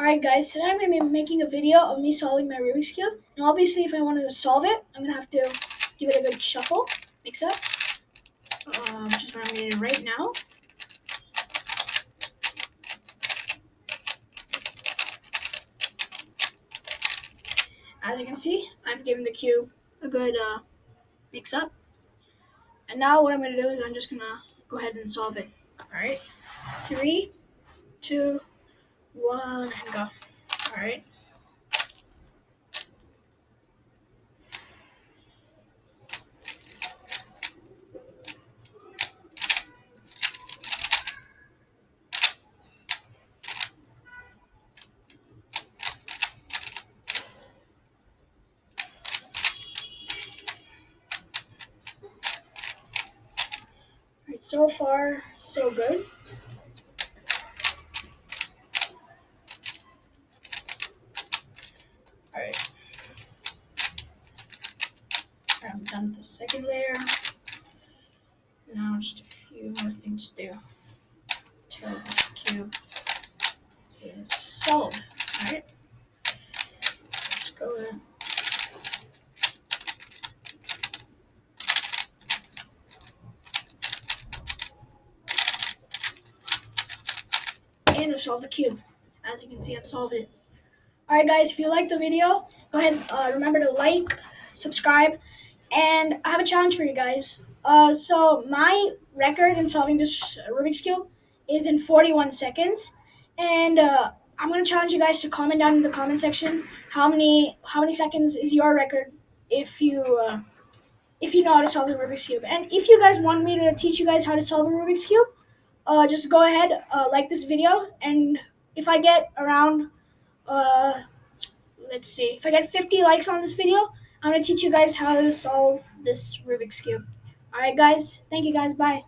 Alright guys, today I'm going to be making a video of me solving my Rubik's Cube. And obviously if I wanted to solve it, I'm going to have to give it a good shuffle, mix up, which is what I'm going to do right now. As you can see, I've given the cube a good mix up. And now what I'm going to do is I'm just going to go ahead and solve it. Alright, 3, 2, 1, and go. Alright. Alright, so far, so good. Alright. I'm done with the second layer. Now just a few more things to do till the cube is solid. Alright. Let's go in. And to solve the cube. As you can see, I've solved it. Alright guys, if you liked the video, go ahead, remember to like, subscribe, and I have a challenge for you guys. So my record in solving this Rubik's Cube is in 41 seconds. And I'm going to challenge you guys to comment down in the comment section how many seconds is your record if you know how to solve the Rubik's Cube. And if you guys want me to teach you guys how to solve a Rubik's Cube, just go ahead, like this video, and if I get around, let's see, if I get 50 likes on this video, I'm going to teach you guys how to solve this Rubik's Cube. Alright guys, thank you guys, bye.